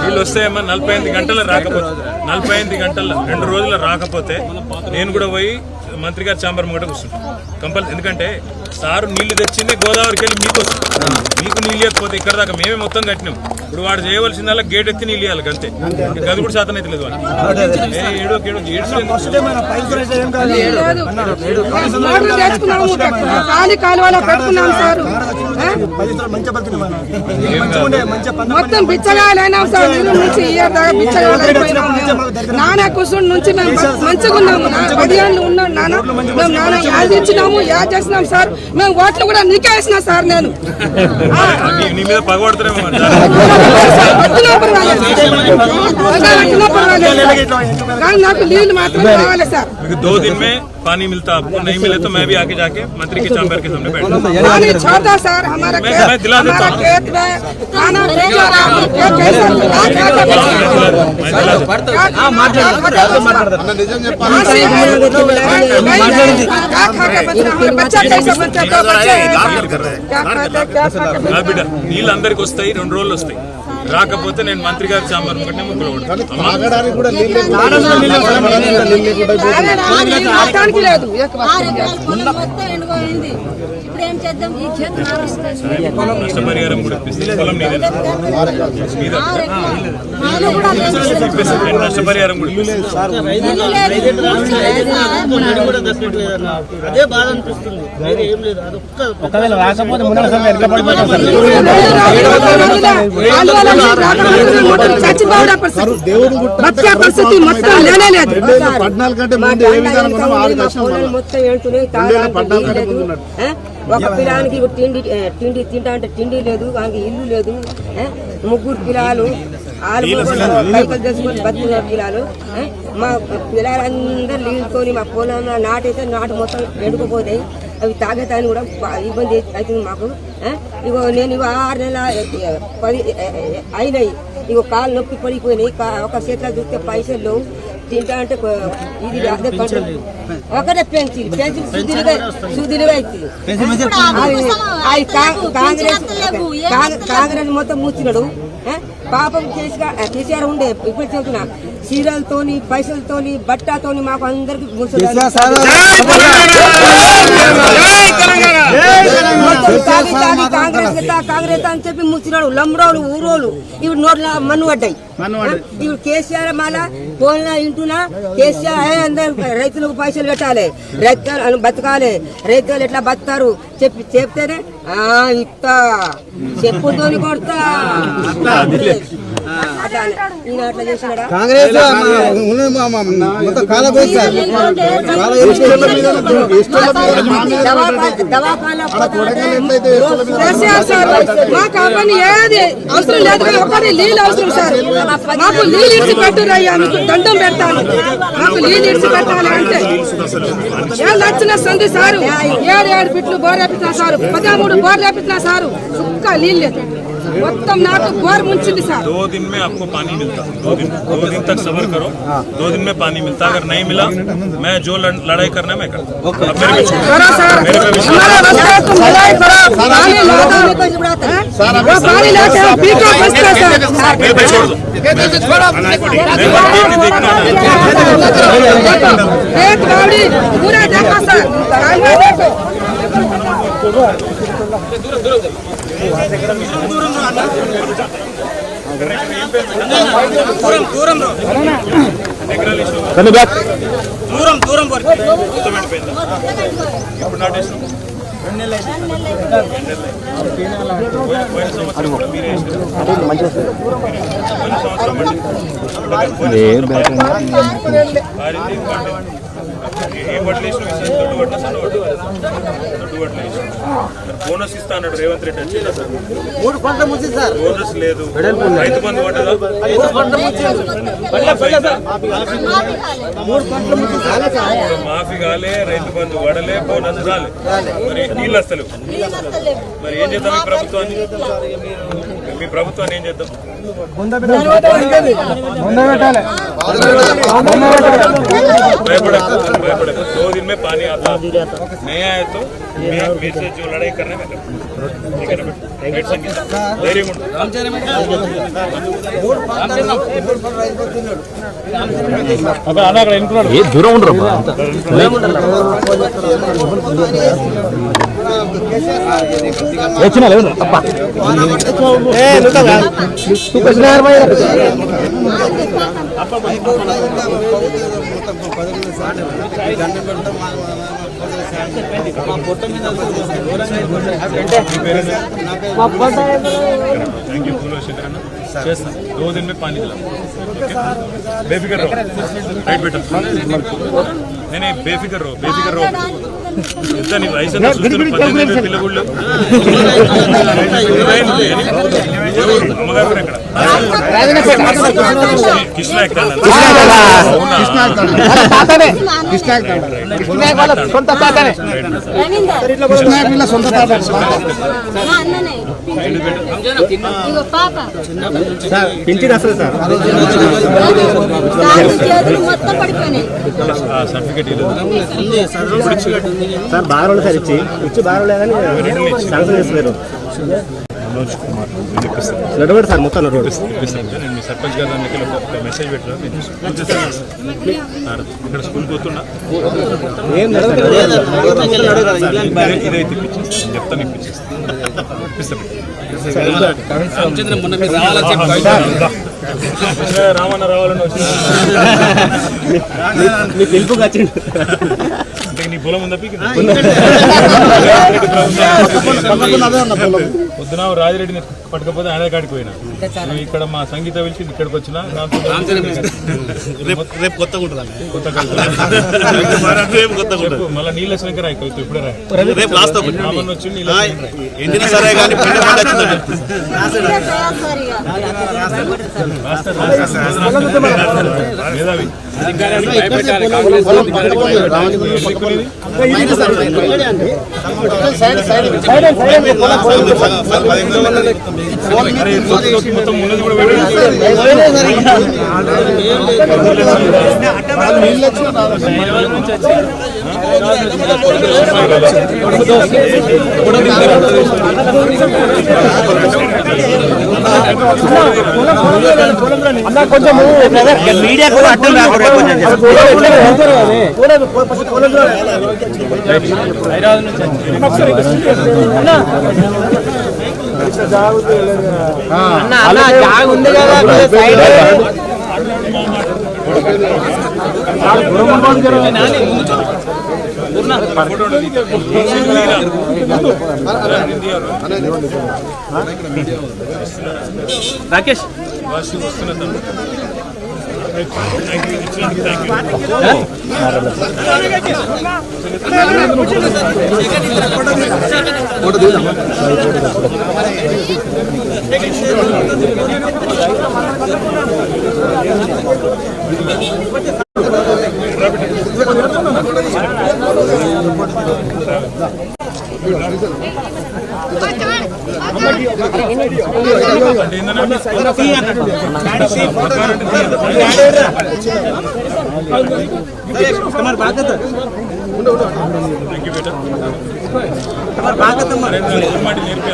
వీళ్ళు వస్తేమో 45 గంటలు రాకపోతే 45 గంటల 2 రోజులు రాకపోతే నేను కూడా పోయి మంత్రి గారి ఛాంబర్ ముంగట కూర్చుంటాను కంపల్సరీ. ఎందుకంటే సారు నీళ్లు తెచ్చింది గోదావరికి వెళ్ళి మీకు మీకు నీళ్ళు ఇవ్వకపోతే ఇక్కడ దాకా మేమే మొత్తం కట్టినాం. ఇప్పుడు వాడు చేయవలసిందల్లా గేట్ ఎత్తి నీళ్ళు ఇవ్వాలి అంతే. గది కూడా శాతం అయితే లేదు వాళ్ళు మొత్తం బిచ్చగాలైనా సార్. నుంచి నానా కుసుడు నుంచి మేము మంచిగా ఉన్నాము. 10 ఏళ్ళు ఉన్నాం నాన్న. మేము నాన్న యాడ్ ఇచ్చినాము, యాడ్ చేసినాం సార్. మేము ఓట్లు కూడా నీకే వేసినా సార్. నేను నాకు నీళ్ళు మాత్రం కావాలి సార్. 2 दिन में पानी मिलता, आपको नहीं मिले तो मैं भी आके जाके मंत्री के चैम्बर के सामने बैठूंगा। पानी छोटा सर हमारा मैं दिला देता हूँ। బిడ్డ నీళ్ళు అందరికి వస్తాయి, 2 రోజులు వస్తాయి. రాకపోతే నేను మంత్రి గారి ఛాంబర్ ముంగటనే ముగ్గులు నష్టపరిహారం కూడా ఇప్పిస్తుంది. పొలం నష్టపరిహారం కూడా అదే బాధ అనిపిస్తుంది. ఏం లేదు, ఒకవేళ రాకపోతే పరిస్థితి మొత్తం లేనేలేదు. ఒక పిల్లానికి తిండి తింటా అంటే తిండి లేదు, వానికి ఇల్లు లేదు. 3 పిల్లలు కైకలు చేసుకొని బతుకున్న పిల్లలు. మా పిల్లలందరూ నీళ్ళుకొని మా పొలంలో నాటైతే నాటు మొత్తం ఎండుకుపోతాయి. అవి తాగేతాన్ని కూడా ఇబ్బంది అవుతుంది మాకు. ఇగో నేను 6 నెలల 10 అయినాయి. ఇగో కాళ్ళు నొప్పి పడిపోయినాయి. ఒక చేతిలో చూస్తే పైసలు లేవు. తింటా అంటే ఇది అదే ఒకటే పెన్సిల్ సుదిలిగా అవుతుంది. కాంగ్రెస్ మొత్తం మూసినాడు. పాపం కేసీఆర్ ఉండే. ఇప్పుడు చెబుతున్నా, చీరలతోని పైసలతోని బట్టతోని మాకు అందరికి కాంగ్రెస్ అని చెప్పి ముచ్చినాడు. లంబరోలు ఊరోలు ఇప్పుడు నోట్ల మన్ను పడ్డాయి. ఇప్పుడు కేసీఆర్ మళ్ళా ఫోన్లో ఇంటున్నా కేసీఆర్ అందరు రైతులకు పైసలు పెట్టాలి, రైతులు బతకాలి, రైతులు ఎట్లా బతుకుతారు చెప్తేనే ఇస్తా, చెప్పుతోని కొడతా. అట్లా చేసినాడా మాకు అవన్నీ ఏది అవసరం లేదు. ఒకటి నీళ్ళు అవసరం సార్. మాకు నీళ్ళు ఇడిచి పెట్టురయ్యా, మీకు దండం పెడతాను. మాకు నీళ్ళు ఇడిచి పెట్టాలి అంటే ఏళ్ళు వచ్చిన సంది సారు. 7 ఫిట్లు బోర్ వేపించినా సారు, 13 బోర్ వేపించినా సారు. సుక్క నీళ్ళు లేదు. మొత్తం నాకు బోర్ ముంచింది సార్. 2 दिन में आपको पानी मिलता, 2 दिन तक सब्र करो, 2 दिन में पानी मिलता. अगर नहीं मिला मैं जो लड़ाई करना मैं करता हूँ. पूरा देखो सर, బోనస్ ఇస్తా అన్నాడు రేవంత్ రెడ్డి. వచ్చిందా సార్? 3 పంటలు ముంచింది సార్. బోనస్ లేదు. రైతు బంధు పడ్డదా? మాఫీ కాలే, రైతు బంధు పడలే, బోనస్ రాలే, మరి నీళ్ళు వస్తలేవు. మరి ఏం చేద్దాం మీ ప్రభుత్వాన్ని? మీ ప్రభుత్వాన్ని ఏం చేద్దాం? भयपड़े 2 दिन में पानी आता नहीं आए तो मेरे से जो लड़ाई करने में ठीक है ना बेटा धैर्य దూరం ఉండరు వచ్చిన లేదు అబ్బా थैंक यू शेखर 2 दिन में पानी दिला बेफिक्र रहो राइट बेटा नहीं बेफिक्र रहो ఎంత నీ వయసు ఎంత చూస్తున్నా 18 పిల్లగుళ్ళు అమ్మగారు ఎక్కడ కృష్ణ ఎక్కడ సొంత తాతనే సొంత తాత పింఛన్ వస్తుంది సార్ సర్టిఫికేట్ సార్ బాగా రోజులు సార్ ఇచ్చి బాగా లేదని శాంక్షన్ చేస్తున్నారు నడవడు సార్ మొత్తం నడవడు నేను మీ సర్పంచ్ గారు దానికి ఒక మెసేజ్ పెట్టాను ఇక్కడ స్కూల్కి పోతున్నా ఇదైతే ఇప్పించేస్తాను చెప్తాను ఇప్పించేస్తాను రామన్న రావాలని వచ్చిన పిలుపు వచ్చిండు నీ పొలం ఉందా పొద్దున రాజిరెడ్డిని పట్టుకపోతే ఆయన కాడికి పోయినా నువ్వు ఇక్కడ మా సంగీత పిలిచి ఇక్కడికి వచ్చినా మళ్ళీ నీళ్ళ శంకర్ అయిపోతుంది ఇప్పుడే రామన్ వచ్చి మేధావి మొత్తం ఉన్నది కూడా కొంచెం మీడియా కూడా అడ్డం ఉంది కదా రాకేష్ నేర్పి